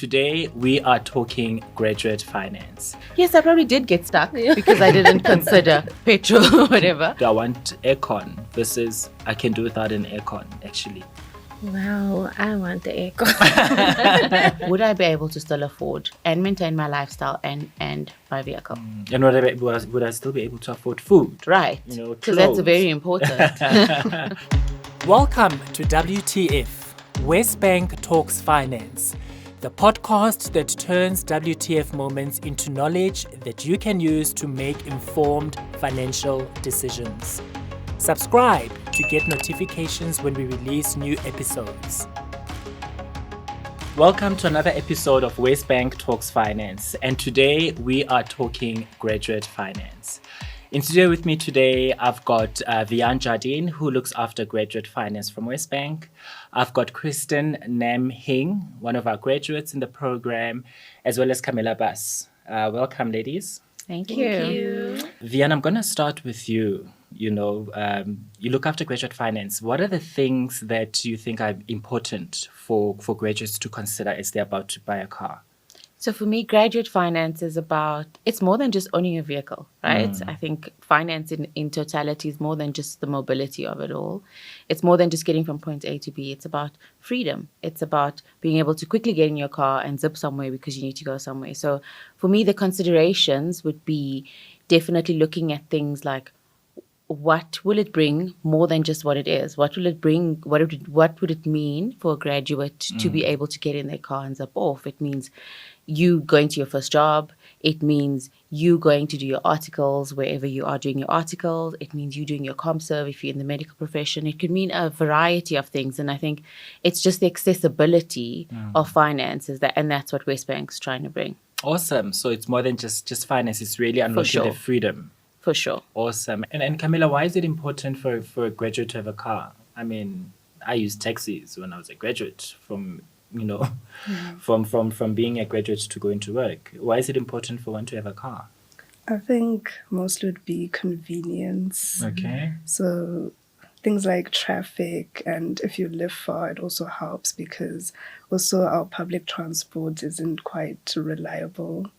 today we are talking graduate finance. Yes, I probably did get stuck because I didn't consider petrol or whatever. Do I want aircon versus I can do without an aircon actually? Well, I want the aircon. Would I be able to still afford and maintain my lifestyle and my vehicle? And would I still be able to afford food? Right, because that's very important. Welcome to WTF, WesBank Talks Finance, the podcast that turns WTF moments into knowledge that you can use to make informed financial decisions. Subscribe to get notifications when we release new episodes. Welcome to another episode of WesBank Talks Finance, and today we are talking graduate finance. In studio with me today, I've got Vian Jardine, who looks after graduate finance from WesBank. I've got Kristen Nam Hing, one of our graduates in the program, as well as Camilla Bass. Welcome, ladies. Thank you. Vian, I'm going to start with you. You look after graduate finance. What are the things that you think are important for graduates to consider as they're about to buy a car? So for me, graduate finance is it's more than just owning a vehicle, right? I think finance in totality is more than just the mobility of it all. It's more than just getting from point A to B. It's about freedom. It's about being able to quickly get in your car and zip somewhere because you need to go somewhere. So for me, the considerations would be definitely looking at things like, what will it bring more than just what it is? What will it bring? What would it mean for a graduate to be able to get in their car and zip off? It means you going to your first job. It means you going to do your articles wherever you are doing your articles. It means you doing your ComServe if you're in the medical profession. It could mean a variety of things. And I think it's just the accessibility of finances and that's what WesBank's trying to bring. Awesome. So it's more than just finance. It's really unlocking the freedom. For sure. Awesome. And Camilla, why is it important for a graduate to have a car? I mean, I used taxis when I was a graduate from being a graduate to go into work. Why is it important for one to have a car? I think mostly would be convenience. Okay. So things like traffic, and if you live far, it also helps because also our public transport isn't quite reliable.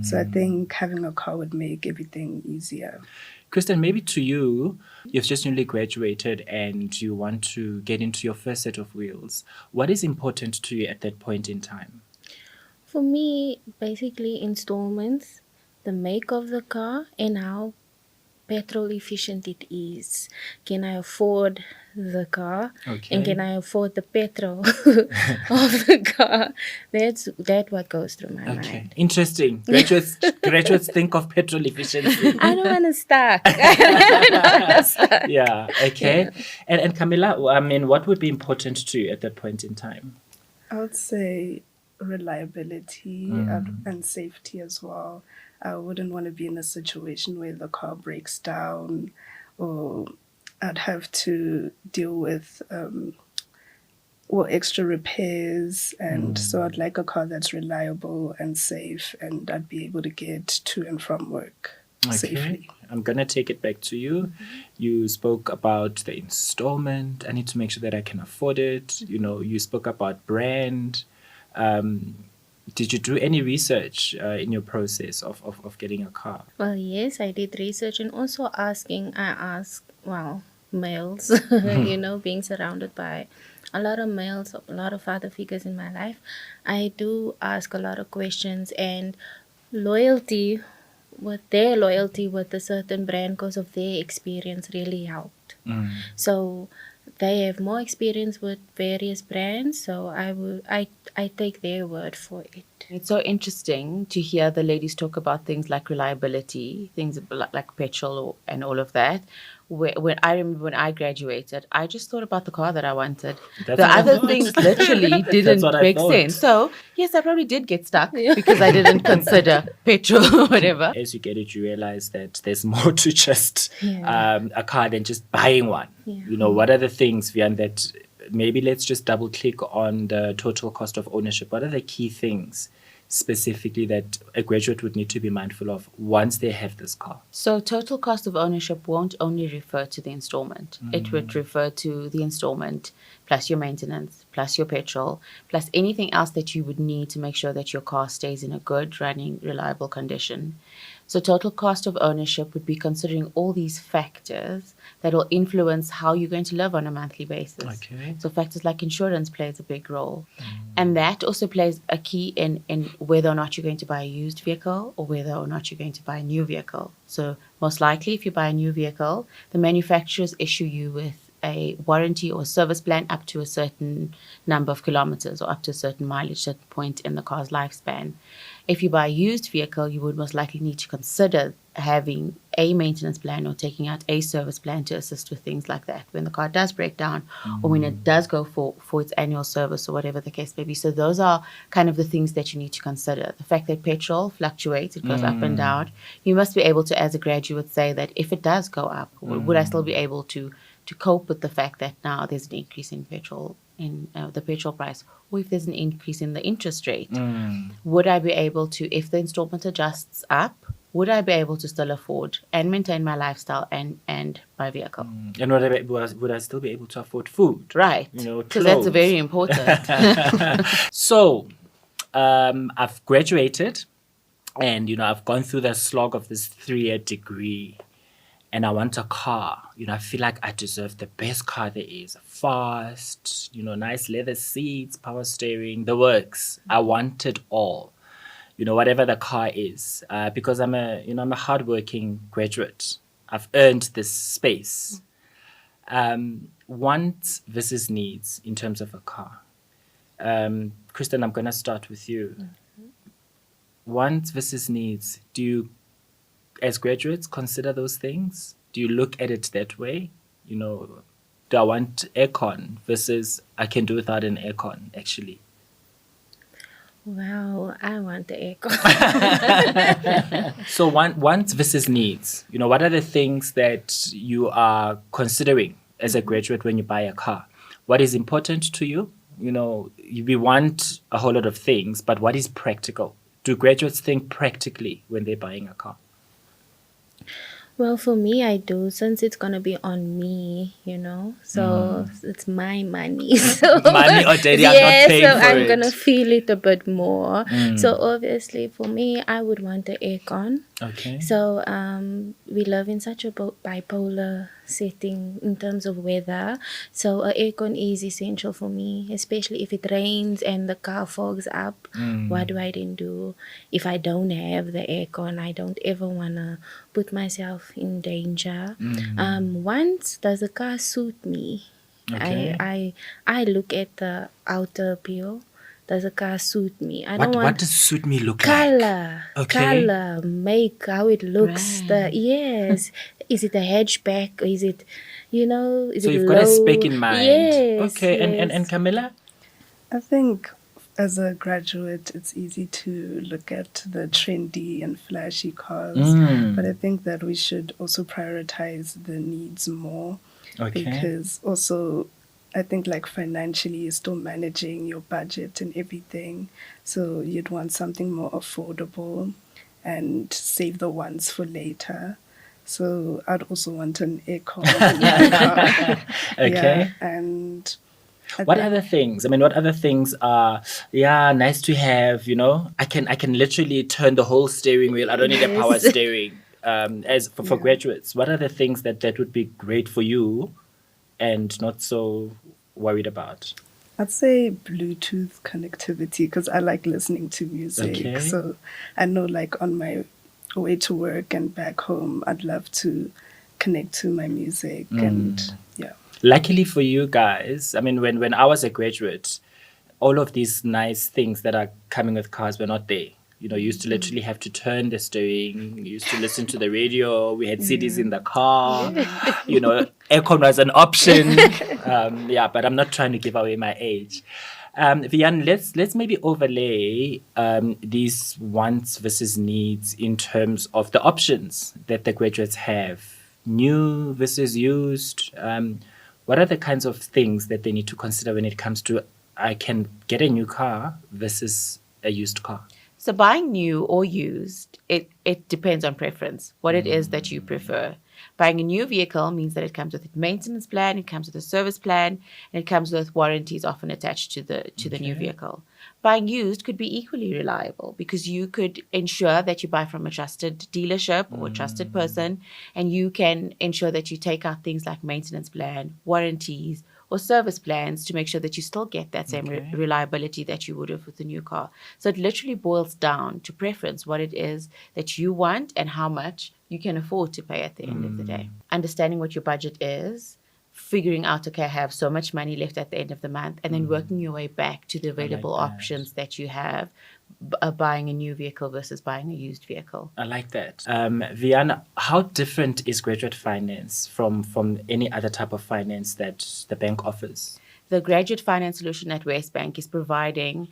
So I think having a car would make everything easier. Kristen, maybe to you, you've just newly graduated and you want to get into your first set of wheels. What is important to you at that point in time? For me, basically installments, the make of the car, and how petrol efficient it is. Can I afford the car? Okay. And can I afford the petrol of the car? That's what goes through my mind. Interesting. Graduates think of petrol efficiency. I don't want to stack. Yeah. Okay. Yeah. And Camilla, I mean, what would be important to you at that point in time? I would say reliability and safety as well. I wouldn't want to be in a situation where the car breaks down, or I'd have to deal with extra repairs. And so I'd like a car that's reliable and safe, and I'd be able to get to and from work safely. I'm going to take it back to you. You spoke about the installment. I need to make sure that I can afford it. You spoke about brand. Did you do any research in your process of getting a car? Well, yes, I did research, and also I asked males, being surrounded by a lot of males, a lot of father figures in my life. I do ask a lot of questions, and their loyalty with a certain brand because of their experience really helped. So they have more experience with various brands, so I take their word for it. It's so interesting to hear the ladies talk about things like reliability, things like petrol and all of that. When I graduated, I just thought about the car that I wanted. The other things literally didn't make sense. So yes, I probably did get stuck because I didn't consider petrol or whatever. As you get it, you realize that there's more to just a car than just buying one. Yeah. What are the things, Vian, that maybe let's just double click on the total cost of ownership. What are the key things specifically that a graduate would need to be mindful of once they have this car? So total cost of ownership won't only refer to the installment. It would refer to the installment, plus your maintenance, plus your petrol, plus anything else that you would need to make sure that your car stays in a good, running, reliable condition. So total cost of ownership would be considering all these factors that will influence how you're going to live on a monthly basis. Okay. So factors like insurance plays a big role. And that also plays a key in whether or not you're going to buy a used vehicle or whether or not you're going to buy a new vehicle. So most likely if you buy a new vehicle, the manufacturers issue you with a warranty or service plan up to a certain number of kilometers or up to a certain mileage, certain point in the car's lifespan. If you buy a used vehicle, you would most likely need to consider having a maintenance plan or taking out a service plan to assist with things like that when the car does break down or when it does go for its annual service or whatever the case may be. So those are kind of the things that you need to consider. The fact that petrol fluctuates, it goes up and down. You must be able to, as a graduate, say that if it does go up, would I still be able to cope with the fact that now there's an increase in petrol, in the petrol price, or if there's an increase in the interest rate, would I be able to, if the installment adjusts up, would I be able to still afford and maintain my lifestyle and my vehicle? And would I still be able to afford food? Right, because that's clothes. very important. So, I've graduated, and I've gone through the slog of this 3-year degree. And I want a car. I feel like I deserve the best car there is. Fast, nice leather seats, power steering, the works. I want it all. Whatever the car is. Because I'm a hardworking graduate. I've earned this space. Wants versus needs in terms of a car. Kristen, I'm going to start with you. Wants versus needs. Do you, as graduates, consider those things? Do you look at it that way? Do I want aircon versus I can do without an aircon, actually? Wow, I want the aircon. So wants versus needs. What are the things that you are considering as a graduate when you buy a car? What is important to you? We want a whole lot of things, but what is practical? Do graduates think practically when they're buying a car? Well, for me, I do, since it's going to be on me, so it's my money. So Money or daddy, I'm not yeah, paying so for I'm it. going to feel it a bit more. So obviously, for me, I would want the aircon. Okay. So we live in such a bipolar setting in terms of weather. So a aircon is essential for me, especially if it rains and the car fogs up. What do I then do? If I don't have the aircon, I don't ever want to put myself in danger. Once, does the car suit me? Okay. I look at the outer appeal. Does the car suit me? I don't What want does suit me look color, like? Okay. color, make, how it looks. Yes, is it a hatchback? Or is it, is So it you've low? got a spec in mind. Yes. Okay. Yes. And Camilla? I think as a graduate, it's easy to look at the trendy and flashy cars, but I think that we should also prioritize the needs more. Okay. Because also, I think like financially, you're still managing your budget and everything. So you'd want something more affordable and save the ones for later. So I'd also want an aircon in my car. Okay. Yeah, and What other things? What other things are, nice to have, I can literally turn the whole steering wheel. I don't need a power steering. As for graduates, what are the things that would be great for you and not so worried about? I'd say Bluetooth connectivity because I like listening to music. Okay. So I know like on my way to work and back home, I'd love to connect to my music and yeah. Luckily for you guys, when I was a graduate, all of these nice things that are coming with cars were not there. You used to literally have to turn the steering. You used to listen to the radio. We had CDs in the car. Aircon was an option. But I'm not trying to give away my age. Vian, let's maybe overlay these wants versus needs in terms of the options that the graduates have. New versus used. What are the kinds of things that they need to consider when it comes to I can get a new car versus a used car? So buying new or used, it depends on preference, what it is that you prefer. Buying a new vehicle means that it comes with a maintenance plan, it comes with a service plan, and it comes with warranties often attached to the new vehicle. Buying used could be equally reliable because you could ensure that you buy from a trusted dealership or a trusted person, and you can ensure that you take out things like maintenance plan, warranties, or service plans to make sure that you still get that same reliability that you would have with a new car. So it literally boils down to preference, what it is that you want and how much you can afford to pay at the end of the day. Understanding what your budget is, figuring out, okay, I have so much money left at the end of the month, and then working your way back to the available options that you have, buying a new vehicle versus buying a used vehicle. I like that. Vian, how different is graduate finance from any other type of finance that the bank offers? The graduate finance solution at WesBank is providing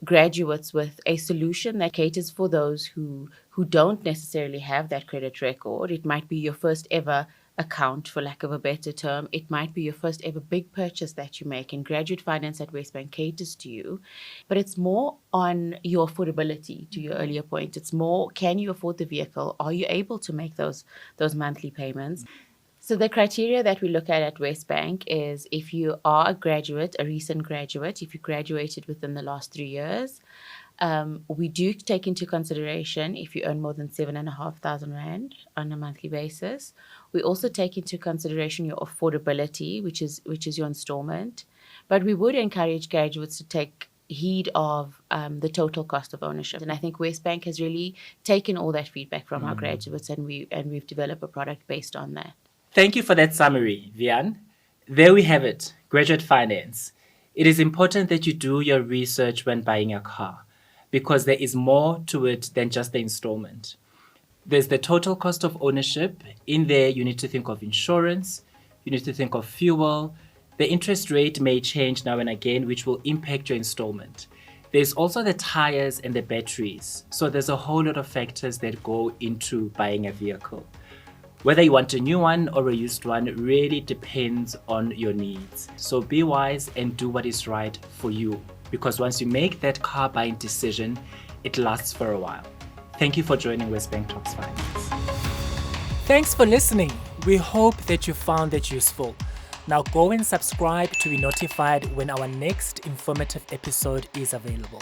graduates with a solution that caters for those who don't necessarily have that credit record. It might be your first ever account, for lack of a better term. It might be your first ever big purchase that you make, and graduate finance at WesBank caters to you. But it's more on your affordability, to your earlier point. It's more, can you afford the vehicle? Are you able to make those monthly payments? So the criteria that we look at WesBank is if you are a graduate, a recent graduate, if you graduated within the last 3 years. We do take into consideration if you earn more than 7,500 Rand on a monthly basis. We also take into consideration your affordability, which is your installment. But we would encourage graduates to take heed of the total cost of ownership. And I think WesBank has really taken all that feedback from our graduates, and we've developed a product based on that. Thank you for that summary, Vian. There we have it, graduate finance. It is important that you do your research when buying a car, because there is more to it than just the installment. There's the total cost of ownership. In there, you need to think of insurance, you need to think of fuel. The interest rate may change now and again, which will impact your installment. There's also the tires and the batteries. So there's a whole lot of factors that go into buying a vehicle. Whether you want a new one or a used one really depends on your needs. So be wise and do what is right for you, because once you make that car buying decision, it lasts for a while. Thank you for joining WesBank Talks Finance. Thanks for listening. We hope that you found that useful. Now go and subscribe to be notified when our next informative episode is available.